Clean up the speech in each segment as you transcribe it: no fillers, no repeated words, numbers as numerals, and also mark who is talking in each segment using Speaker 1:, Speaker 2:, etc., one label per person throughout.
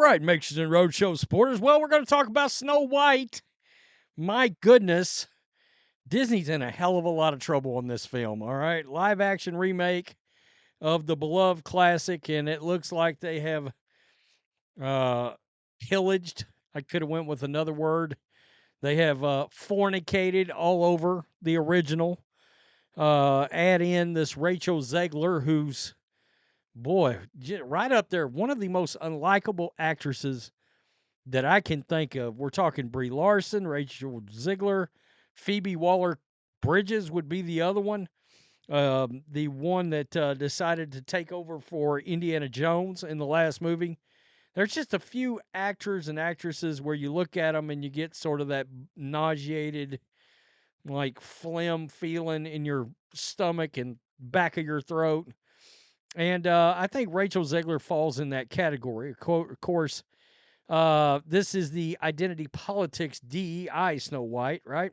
Speaker 1: right, Matrixx and Rhodes show supporters. Well, we're going to talk about Snow White. My goodness, Disney's in a hell of a lot of trouble on this film, all right? Live action remake of the beloved classic, and it looks like they have pillaged. I could have went with another word. They have fornicated all over the original. Add in this Rachel Zegler, who's, boy, right up there, one of the most unlikable actresses that I can think of. We're talking Brie Larson, Rachel Zegler, Phoebe Waller-Bridges would be the other one. The one that decided to take over for Indiana Jones in the last movie. There's just a few actors and actresses where you look at them and you get sort of that nauseated, like phlegm feeling in your stomach and back of your throat. And I think Rachel Zegler falls in that category. Of course, this is the identity politics DEI Snow White, right?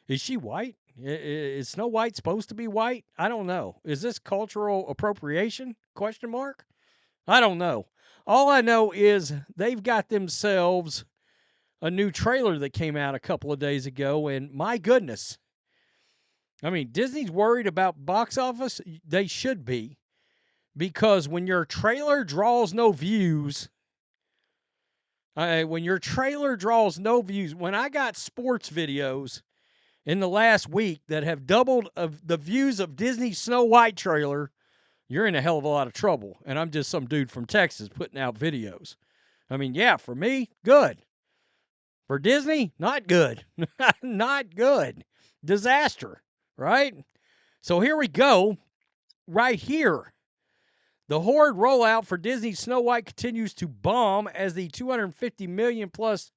Speaker 1: Is she white? Is Snow White supposed to be white? I don't know. Is this cultural appropriation? Question mark. I don't know. All I know is they've got themselves a new trailer that came out a couple of days ago, and my goodness. I mean, Disney's worried about box office. They should be, because when your trailer draws no views, when I got sports videos in the last week that have doubled of the views of Disney's Snow White trailer, you're in a hell of a lot of trouble. And I'm just some dude from Texas putting out videos. I mean, yeah, for me, good. For Disney, not good. Not good. Disaster, right? So here we go. Right here. The horrid rollout for Disney's Snow White continues to bomb as the $250 million plus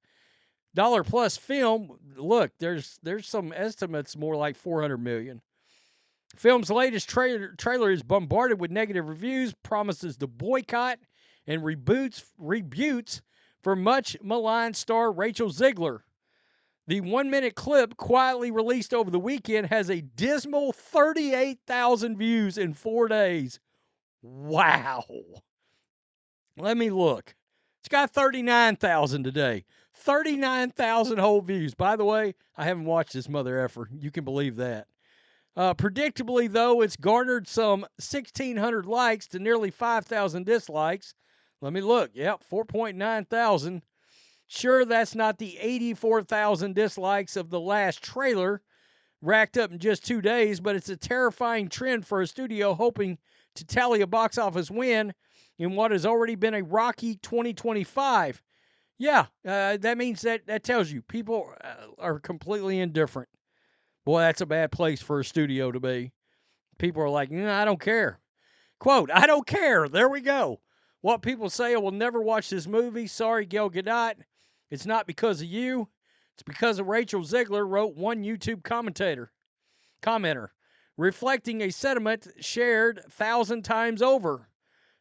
Speaker 1: film. Look, there's some estimates more like $400 million. Film's latest trailer is bombarded with negative reviews, promises to boycott, and rebutes for much maligned star Rachel Zegler. The 1-minute clip quietly released over the weekend has a dismal 38,000 views in 4 days. Wow. Let me look. It's got 39,000 today. 39,000 whole views. By the way, I haven't watched this mother effer. You can believe that. Predictably, though, it's garnered some 1,600 likes to nearly 5,000 dislikes. Let me look. Yep, 4.9 thousand. Sure, that's not the 84,000 dislikes of the last trailer, racked up in just 2 days, but it's a terrifying trend for a studio hoping to tally a box office win in what has already been a rocky 2025. Yeah, that means that tells you people are completely indifferent. Boy, that's a bad place for a studio to be. People are like, I don't care. Quote, I don't care. There we go. What people say, I will never watch this movie. Sorry, Gal Gadot. It's not because of you. It's because of Rachel Zegler, wrote one YouTube commenter, reflecting a sentiment shared 1,000 times over.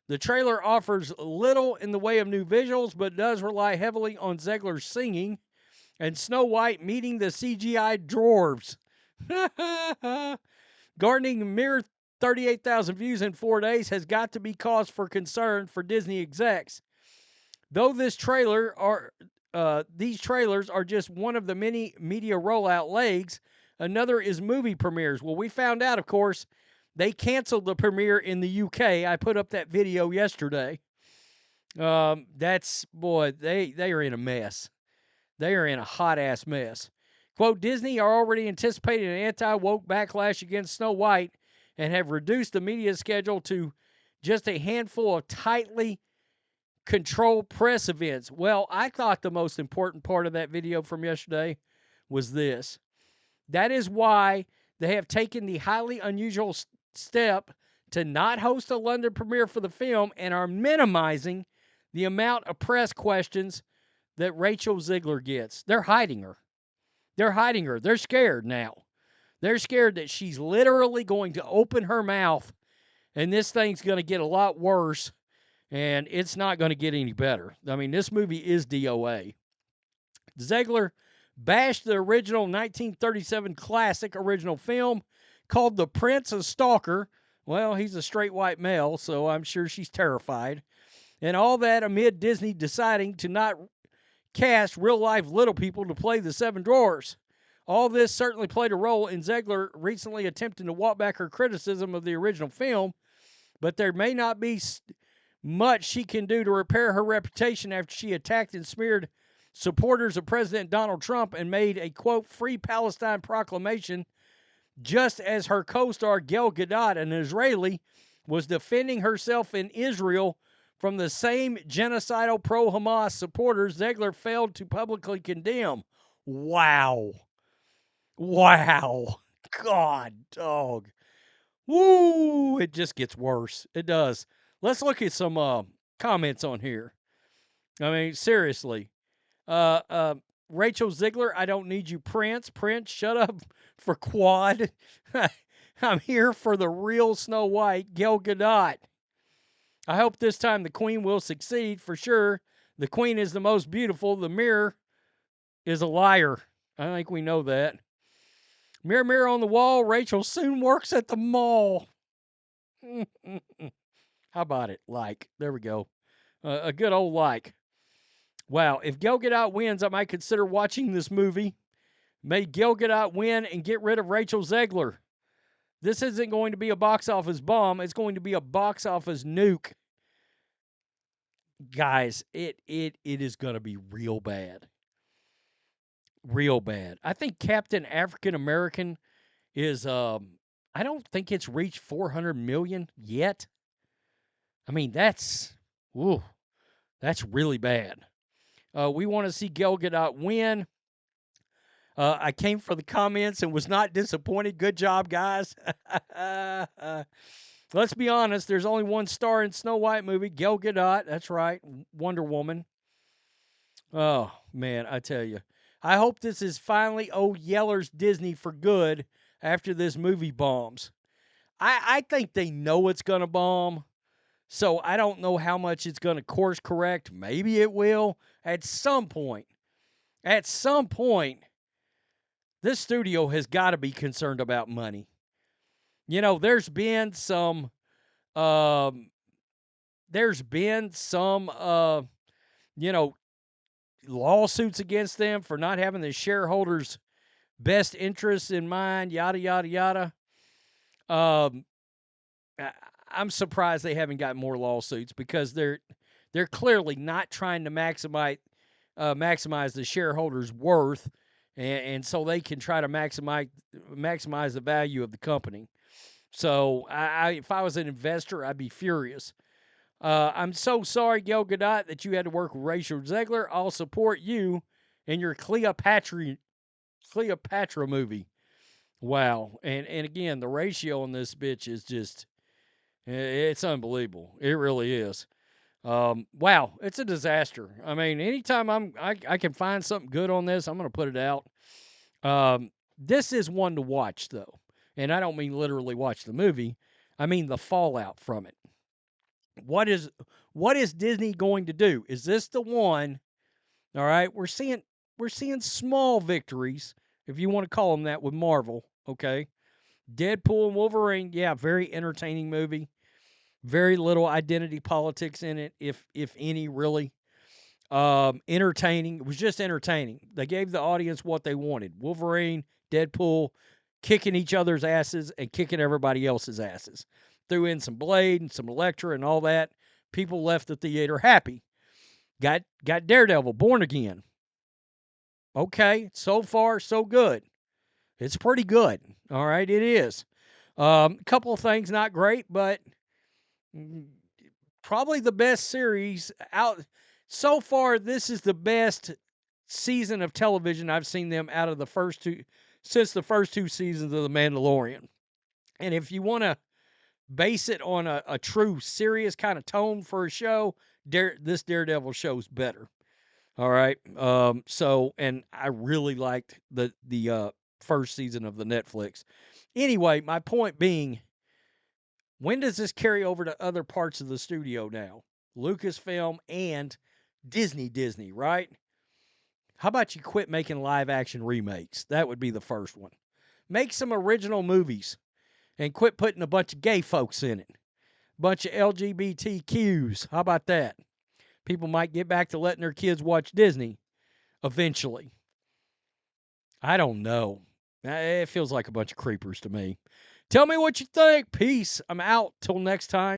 Speaker 1: The trailer offers little in the way of new visuals, but does rely heavily on Zegler's singing and Snow White meeting the CGI dwarves. Garnering a mere 38,000 views in 4 days has got to be cause for concern for Disney execs. Though these trailers are just one of the many media rollout legs, another is movie premieres. Well, we found out, of course, they canceled the premiere in the UK. I put up that video yesterday. They are in a mess. They are in a hot-ass mess. Quote, Disney are already anticipating an anti-woke backlash against Snow White and have reduced the media schedule to just a handful of tightly controlled press events. Well, I thought the most important part of that video from yesterday was this. That is why they have taken the highly unusual step to not host a London premiere for the film and are minimizing the amount of press questions that Rachel Zegler gets. They're hiding her. They're scared now. They're scared that she's literally going to open her mouth and this thing's going to get a lot worse and it's not going to get any better. I mean, this movie is DOA. Zegler bashed the original 1937 classic original film called The Prince, a Stalker. Well, he's a straight white male, so I'm sure she's terrified. And all that amid Disney deciding to not cast real-life little people to play the Seven Dwarfs. All this certainly played a role in Zegler recently attempting to walk back her criticism of the original film, but there may not be much she can do to repair her reputation after she attacked and smeared supporters of President Donald Trump and made a, quote, free Palestine proclamation, just as her co-star Gal Gadot, an Israeli, was defending herself in Israel from the same genocidal pro-Hamas supporters Zegler failed to publicly condemn. Wow. Wow. God, dog. Woo! It just gets worse. It does. Let's look at some comments on here. I mean, seriously. Rachel Zegler, I don't need you, Prince. Prince, shut up for Quad. I'm here for the real Snow White, Gal Gadot. I hope this time the Queen will succeed for sure. The Queen is the most beautiful. The mirror is a liar. I think we know that. Mirror, mirror on the wall. Rachel soon works at the mall. How about it? Like. There we go. A good old like. Wow. If Gal Gadot wins, I might consider watching this movie. May Gal Gadot win and get rid of Rachel Zegler. This isn't going to be a box office bomb. It's going to be a box office nuke. Guys, it is going to be real bad. Real bad. I think Captain African American is, I don't think it's reached 400 million yet. I mean, that's really bad. We want to see Gal Gadot win. I came for the comments and was not disappointed. Good job, guys. Let's be honest. There's only one star in Snow White movie, Gal Gadot. That's right, Wonder Woman. Oh, man, I tell you. I hope this is finally old Yeller's Disney for good after this movie bombs. I think they know it's going to bomb, so I don't know how much it's going to course correct. Maybe it will at some point. At some point, this studio has got to be concerned about money. You know, there's been some you know, lawsuits against them for not having the shareholders' best interests in mind, yada, yada, yada. I'm surprised they haven't got more lawsuits because they're clearly not trying to maximize the shareholders' worth, and so they can try to maximize the value of the company. So if I was an investor, I'd be furious. I'm so sorry, Gal Gadot, that you had to work with Rachel Zegler. I'll support you in your Cleopatra movie. Wow. And again, the ratio on this bitch is just, it's unbelievable. It really is. Wow, it's a disaster. I mean, anytime I can find something good on this, I'm going to put it out. This is one to watch, though. And I don't mean literally watch the movie. I mean the fallout from it. What is Disney going to do? Is this the one? All right, we're seeing small victories, if you want to call them that, with Marvel. Okay, Deadpool and Wolverine, yeah, very entertaining movie. Very little identity politics in it, if any, really. Entertaining. It was just entertaining. They gave the audience what they wanted. Wolverine, Deadpool, kicking each other's asses and kicking everybody else's asses. Threw in some Blade and some Elektra and all that. People left the theater happy. Got Daredevil, Born Again. Okay, so far, so good. It's pretty good. All right, it is. A couple of things not great, but probably the best series out so far. This is the best season of television I've seen them out of the first two seasons of The Mandalorian. And if you want to base it on a true serious kind of tone for a show, this Daredevil show's better. All right. So, and I really liked the first season of the Netflix. Anyway, my point being, when does this carry over to other parts of the studio now? Lucasfilm and Disney, right? How about you quit making live action remakes? That would be the first one. Make some original movies and quit putting a bunch of gay folks in it. Bunch of LGBTQs. How about that? people might get back to letting their kids watch Disney eventually. I don't know. It feels like a bunch of creepers to me. Tell me what you think. Peace. I'm out. Till next time.